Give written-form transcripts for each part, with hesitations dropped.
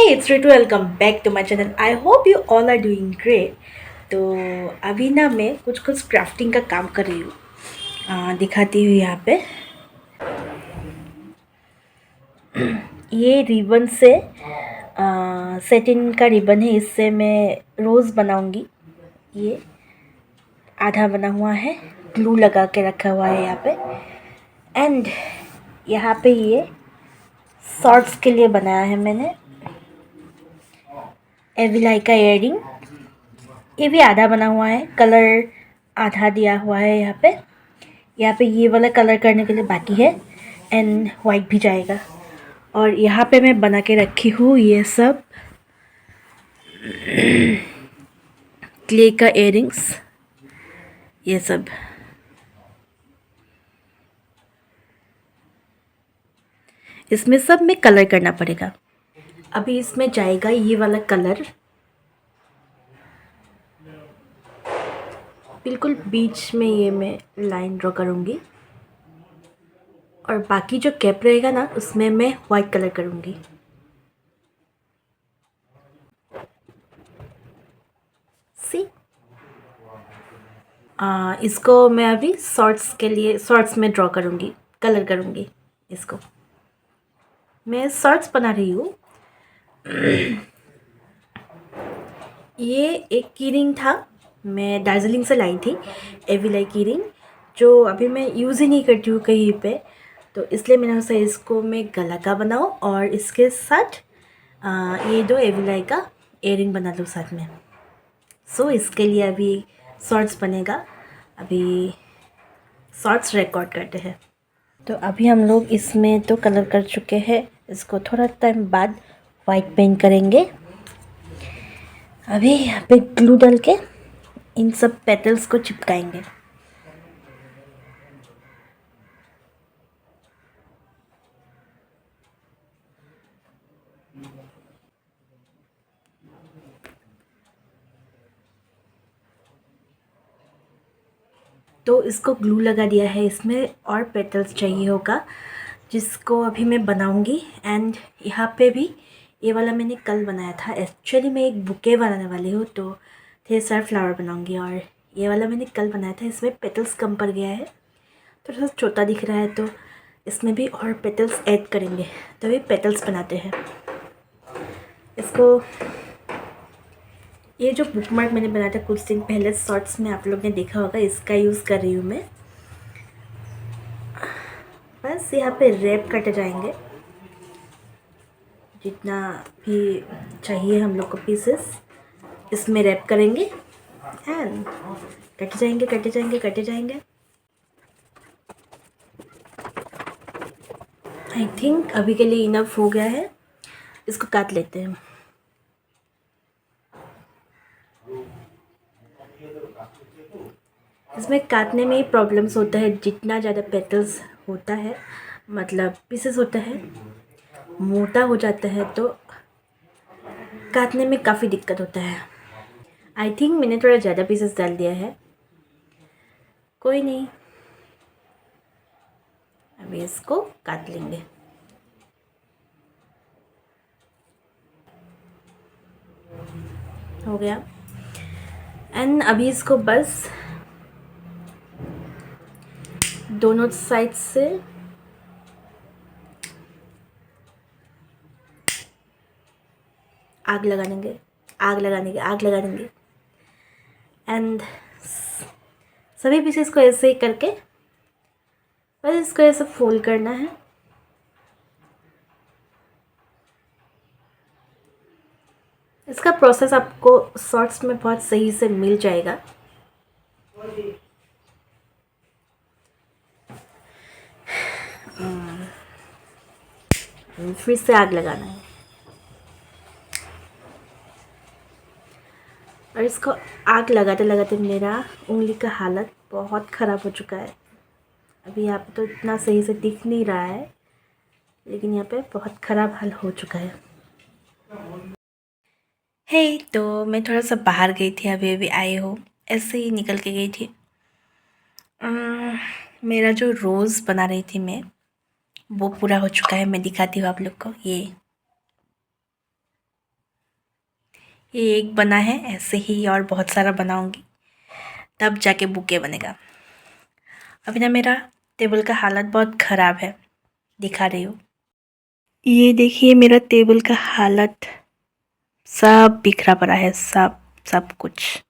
It's Ritu welcome back to my channel. I hope you all are doing great. तो अभी ना मैं कुछ कुछ क्राफ्टिंग का काम कर रही हूँ। दिखाती हूँ यहाँ पे। ये रिबन से सेटिन का रिबन है, इससे मैं रोज़ बनाऊँगी। ये आधा बना हुआ है, ग्लू लगा के रखा हुआ है यहाँ पे। एंड यहाँ पे ये शॉर्ट्स के लिए बनाया है मैंने एविलाई का इयरिंग। ये भी आधा बना हुआ है, कलर आधा दिया हुआ है यहाँ पे ये वाला कलर करने के लिए बाकी है एंड वाइट भी जाएगा। और यहाँ पे मैं बना के रखी हूँ ये सब क्ले का इयरिंग्स, ये सब। इसमें सब में कलर करना पड़ेगा। अभी इसमें जाएगा ये वाला कलर, बिल्कुल बीच में ये मैं लाइन ड्रॉ करूँगी और बाकी जो कैप रहेगा ना उसमें मैं वाइट कलर करूँगी। सी इसको मैं अभी शॉर्ट्स के लिए शॉर्ट्स में ड्रॉ करूँगी, कलर करूँगी इसको। मैं शॉर्ट्स बना रही हूँ। ये एक की रिंग था, मैं दार्जिलिंग से लाई थी, एविलाई की रिंग, जो अभी मैं यूज़ ही नहीं करती हूँ कहीं पे। तो इसलिए मैंने सोचा इसको मैं गला का बनाऊँ और इसके साथ ये दो एविलाई का इयरिंग बना लूँ साथ में। सो इसके लिए अभी शॉर्ट्स बनेगा। अभी शॉर्ट्स रिकॉर्ड करते हैं। तो अभी हम लोग इसमें तो कलर कर चुके हैं, इसको थोड़ा टाइम बाद वाइट पेंट करेंगे। अभी यहाँ पे ग्लू डाल के इन सब पेटल्स को चिपकाएंगे। तो इसको ग्लू लगा दिया है, इसमें और पेटल्स चाहिए होगा जिसको अभी मैं बनाऊंगी। एंड यहाँ पे भी ये वाला मैंने कल बनाया था। एक्चुअली मैं एक बुके बनाने वाली हूँ, तो ढेर सारा फ्लावर बनाऊंगी। और ये वाला मैंने कल बनाया था, इसमें पेटल्स कम पड़ गया है, थोड़ा सा छोटा दिख रहा है, तो इसमें भी और पेटल्स ऐड करेंगे तो ये पेटल्स बनाते हैं इसको। ये जो बुकमार्क मैंने बनाया था कुछ दिन पहले शॉर्ट्स में, आप लोग ने देखा होगा, इसका यूज़ कर रही हूँ मैं। बस यहाँ पे रैप कटे जाएंगे जितना भी चाहिए हम लोग को पीसेस, इसमें रैप करेंगे एंड कटे जाएंगे कटे जाएंगे कटे जाएंगे। आई थिंक अभी के लिए इनफ हो गया है, इसको काट लेते हैं। इसमें काटने में ही प्रॉब्लम्स होता है, जितना ज़्यादा पेटल्स होता है, मतलब पीसेस होता है, मोटा हो जाता है, तो काटने में काफ़ी दिक्कत होता है। आई थिंक मैंने थोड़ा ज़्यादा पीसेस डाल दिया है, कोई नहीं, अभी इसको काट लेंगे। हो गया। एंड अभी इसको बस दोनों साइड से आग लगा देंगे, आग लगा देंगे, आग लगा देंगे। एंड सभी पीसेस को ऐसे ही करके बस इसको ऐसे फोल्ड करना है। इसका प्रोसेस आपको शॉर्ट्स में बहुत सही से मिल जाएगा। फिर से आग लगाना है और इसको आग लगाते लगाते मेरा उंगली का हालत बहुत ख़राब हो चुका है। अभी यहाँ पे तो इतना सही से दिख नहीं रहा है, लेकिन यहाँ पे बहुत ख़राब हाल हो चुका है। तो मैं थोड़ा सा बाहर गई थी, अभी अभी आई हो, ऐसे ही निकल के गई थी। मेरा जो रोज़ बना रही थी मैं, वो पूरा हो चुका है। मैं दिखाती हूँ आप लोग को। ये ये एक बना है, ऐसे ही और बहुत सारा बनाऊंगी तब जाके बुके बनेगा। अभी ना मेरा टेबल का हालत बहुत ख़राब है, दिखा रही हूँ। ये देखिए मेरा टेबल का हालत, सब बिखरा पड़ा है, सब सब कुछ।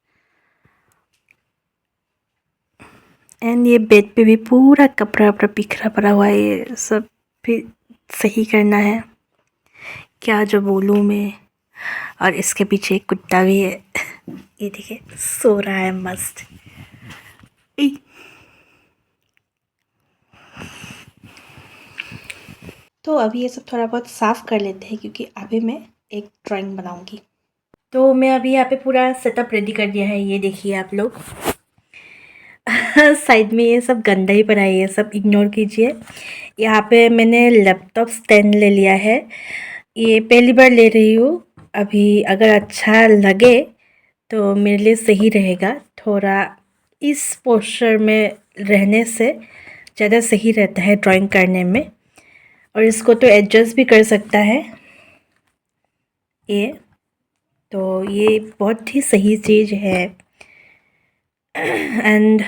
एंड ये बेड पे भी पूरा कपड़ा वपड़ा बिखरा पड़ा हुआ है, ये सब भी सही करना है। क्या जो बोलूँ मैं। और इसके पीछे एक कुत्ता भी है ये देखिए सो रहा है मस्त। ई। तो अभी ये सब थोड़ा बहुत साफ़ कर लेते हैं क्योंकि अभी मैं एक ड्राइंग बनाऊंगी। तो मैं अभी यहाँ पे पूरा सेटअप रेडी कर दिया है, ये देखिए आप लोग। साइड में ये सब गंदा ही पड़ा है, ये सब इग्नोर कीजिए। यहाँ पे मैंने लैपटॉप स्टैंड ले लिया है, ये पहली बार ले रही हूँ। अभी अगर अच्छा लगे तो मेरे लिए सही रहेगा। थोड़ा इस पोस्चर में रहने से ज़्यादा सही रहता है ड्राइंग करने में, और इसको तो एडजस्ट भी कर सकता है ये। तो ये बहुत ही सही चीज़ है। एंड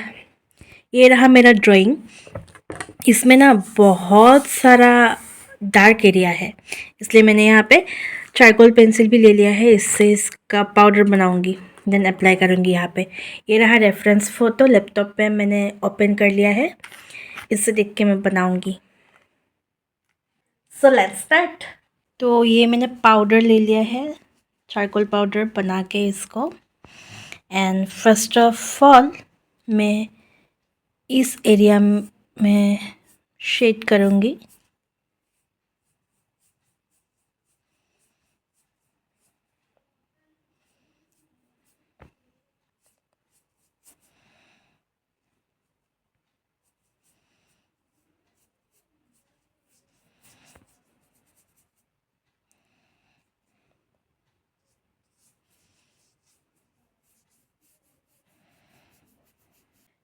ये रहा मेरा ड्राइंग। इसमें ना बहुत सारा डार्क एरिया है, इसलिए मैंने यहाँ पे चारकोल पेंसिल भी ले लिया है, इससे इसका पाउडर बनाऊंगी, देन अप्लाई करूँगी यहाँ पे। ये रहा रेफरेंस फ़ोटो, लैपटॉप पे मैंने ओपन कर लिया है, इससे देख के मैं बनाऊंगी। So let's start. तो ये मैंने पाउडर ले लिया है, चारकोल पाउडर बना के इसको। एंड फर्स्ट ऑफ ऑल मैं इस एरिया में शेड करूँगी।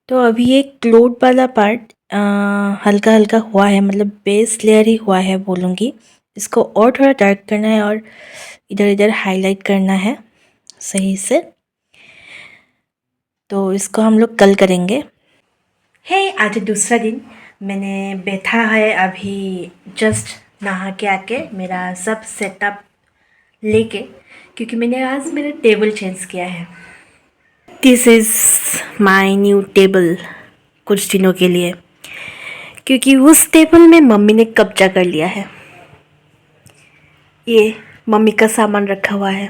तो अभी ये क्लोथ वाला पार्ट हल्का हल्का हुआ है, मतलब बेस लेयर ही हुआ है बोलूँगी। इसको और थोड़ा डार्क करना है और इधर इधर हाईलाइट करना है सही से। तो इसको हम लोग कल करेंगे। है आज दूसरा दिन, मैंने बैठा है अभी जस्ट नहा के आके मेरा सब सेटअप लेके, क्योंकि मैंने आज मेरा टेबल चेंज किया है। This is my new table कुछ दिनों के लिए, क्योंकि उस टेबल में मम्मी ने कब्जा कर लिया है। ये मम्मी का सामान रखा हुआ है।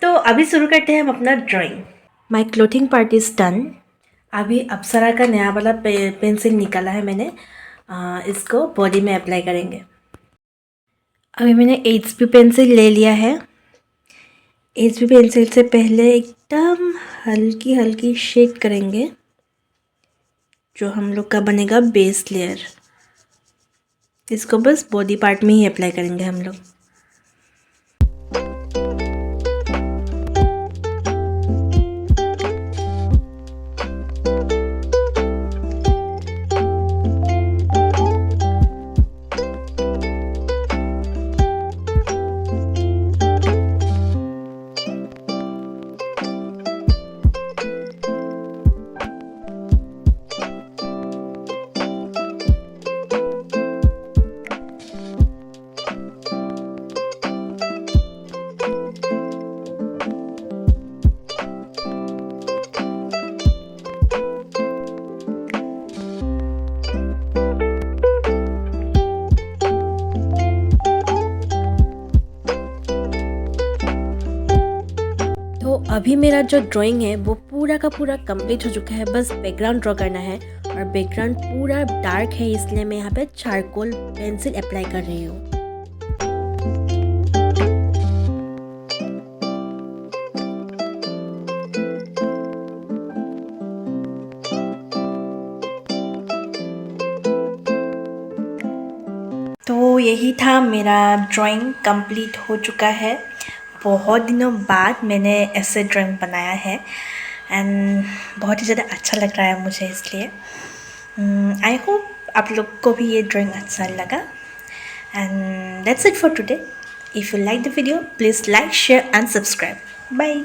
तो अभी शुरू करते हैं हम अपना drawing. My clothing part is done. अभी अप्सरा का नया वाला पेंसिल निकाला है मैंने, इसको बॉडी में अप्लाई करेंगे। अभी मैंने HB पेंसिल ले लिया है। HB पेंसिल से पहले एकदम हल्की हल्की शेड करेंगे, जो हम लोग का बनेगा बेस लेयर। इसको बस बॉडी पार्ट में ही अप्लाई करेंगे हम लोग। तो अभी मेरा जो ड्राइंग है वो पूरा का पूरा कंप्लीट हो चुका है, बस बैकग्राउंड ड्रॉ करना है। और बैकग्राउंड पूरा डार्क है, इसलिए मैं यहाँ पे चारकोल पेंसिल अप्लाई कर रही हूँ। तो यही था, मेरा ड्राइंग कंप्लीट हो चुका है। बहुत दिनों बाद मैंने ऐसे ड्राइंग बनाया है एंड बहुत ही ज़्यादा अच्छा लग रहा है मुझे, इसलिए आई होप आप लोग को भी ये ड्राइंग अच्छा लगा। And that's it for today. If you like the video, please like, share and subscribe. Bye.